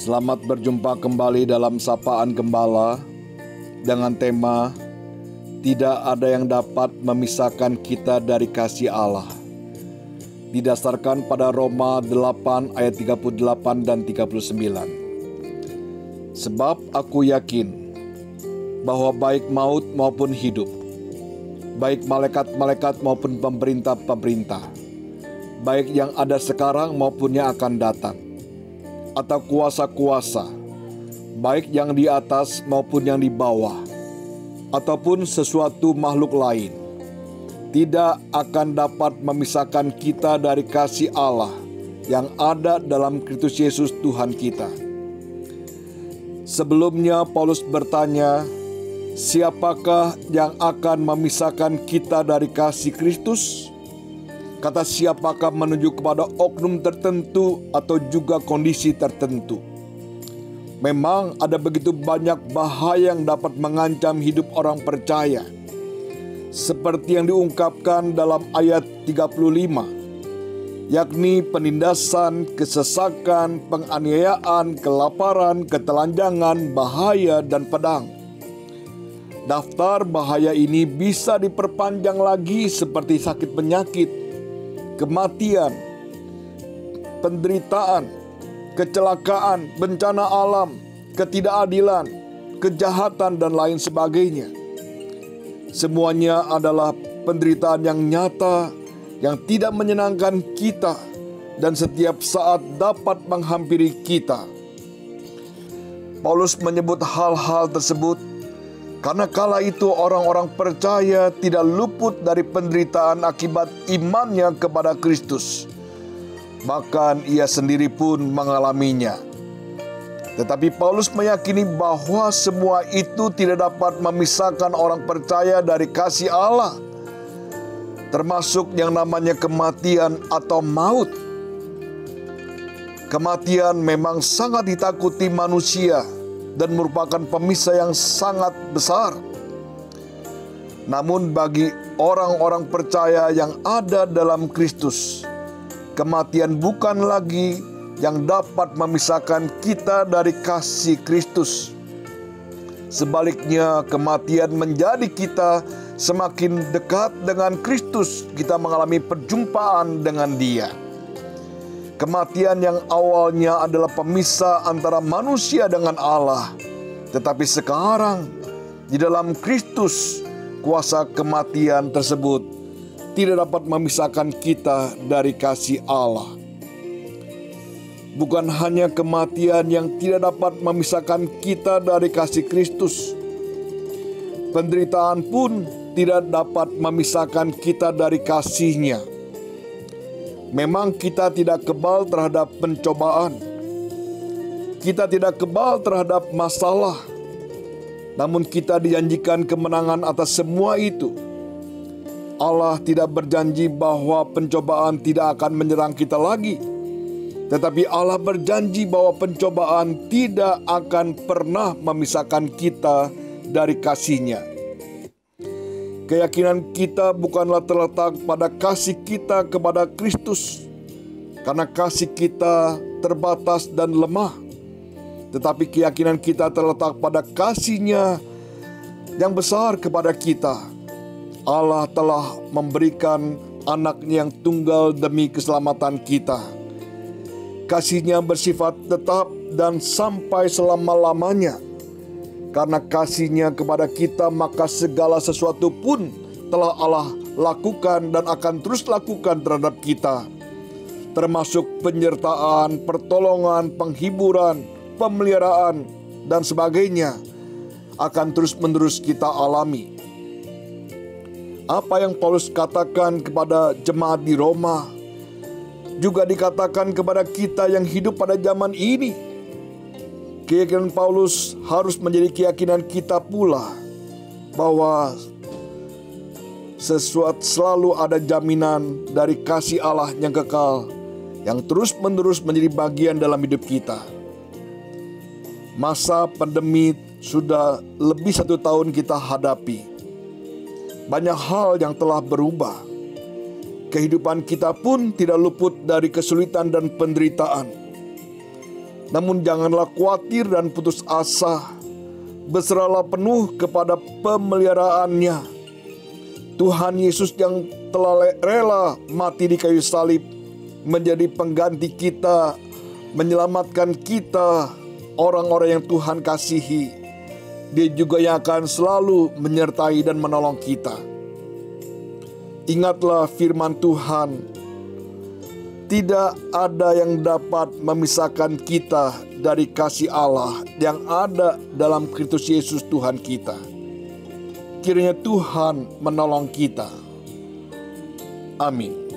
Selamat berjumpa kembali dalam Sapaan Gembala dengan tema Tidak ada yang dapat memisahkan kita dari kasih Allah. Didasarkan pada Roma 8 ayat 38 dan 39. Sebab aku yakin bahwa baik maut maupun hidup, baik malaikat-malaikat maupun pemerintah-pemerintah, baik yang ada sekarang maupun yang akan datang, atau kuasa-kuasa, baik yang di atas maupun yang di bawah, ataupun sesuatu makhluk lain, tidak akan dapat memisahkan kita dari kasih Allah yang ada dalam Kristus Yesus Tuhan kita. Sebelumnya Paulus bertanya, siapakah yang akan memisahkan kita dari kasih Kristus? Kata siapakah menunjuk kepada oknum tertentu atau juga kondisi tertentu. Memang ada begitu banyak bahaya yang dapat mengancam hidup orang percaya. Seperti yang diungkapkan dalam ayat 35, yakni penindasan, kesesakan, penganiayaan, kelaparan, ketelanjangan, bahaya, dan pedang. Daftar bahaya ini bisa diperpanjang lagi seperti sakit penyakit, kematian, penderitaan, kecelakaan, bencana alam, ketidakadilan, kejahatan, dan lain sebagainya. Semuanya adalah penderitaan yang nyata, yang tidak menyenangkan kita, dan setiap saat dapat menghampiri kita. Paulus menyebut hal-hal tersebut karena kala itu orang-orang percaya tidak luput dari penderitaan akibat imannya kepada Kristus. Bahkan ia sendiri pun mengalaminya. Tetapi Paulus meyakini bahwa semua itu tidak dapat memisahkan orang percaya dari kasih Allah, termasuk yang namanya kematian atau maut. Kematian memang sangat ditakuti manusia dan merupakan pemisah yang sangat besar. Namun bagi orang-orang percaya yang ada dalam Kristus, kematian bukan lagi yang dapat memisahkan kita dari kasih Kristus. Sebaliknya, kematian menjadi kita semakin dekat dengan Kristus. Kita mengalami perjumpaan dengan Dia. Kematian yang awalnya adalah pemisah antara manusia dengan Allah, tetapi sekarang di dalam Kristus, kuasa kematian tersebut tidak dapat memisahkan kita dari kasih Allah. Bukan hanya kematian yang tidak dapat memisahkan kita dari kasih Kristus, penderitaan pun tidak dapat memisahkan kita dari kasih-Nya. Memang kita tidak kebal terhadap pencobaan, kita tidak kebal terhadap masalah, namun kita dijanjikan kemenangan atas semua itu. Allah tidak berjanji bahwa pencobaan tidak akan menyerang kita lagi, tetapi Allah berjanji bahwa pencobaan tidak akan pernah memisahkan kita dari kasih-Nya. Keyakinan kita bukanlah terletak pada kasih kita kepada Kristus, karena kasih kita terbatas dan lemah. Tetapi keyakinan kita terletak pada kasih-Nya yang besar kepada kita. Allah telah memberikan anak-Nya yang tunggal demi keselamatan kita. Kasih-Nya bersifat tetap dan sampai selama-lamanya. Karena kasih-Nya kepada kita, maka segala sesuatu pun telah Allah lakukan dan akan terus lakukan terhadap kita, termasuk penyertaan, pertolongan, penghiburan, pemeliharaan, dan sebagainya, akan terus-menerus kita alami. Apa yang Paulus katakan kepada jemaat di Roma juga dikatakan kepada kita yang hidup pada zaman ini. Keyakinan Paulus harus menjadi keyakinan kita pula, bahwa selalu ada jaminan dari kasih Allah yang kekal, yang terus-menerus menjadi bagian dalam hidup kita. Masa pandemi sudah lebih 1 tahun kita hadapi. Banyak hal yang telah berubah. Kehidupan kita pun tidak luput dari kesulitan dan penderitaan. Namun janganlah khawatir dan putus asa. Berserahlah penuh kepada pemeliharaannya. Tuhan Yesus yang telah rela mati di kayu salib menjadi pengganti kita, menyelamatkan kita, orang-orang yang Tuhan kasihi. Dia juga yang akan selalu menyertai dan menolong kita. Ingatlah firman Tuhan, tidak ada yang dapat memisahkan kita dari kasih Allah yang ada dalam Kristus Yesus Tuhan kita. Kiranya Tuhan menolong kita. Amin.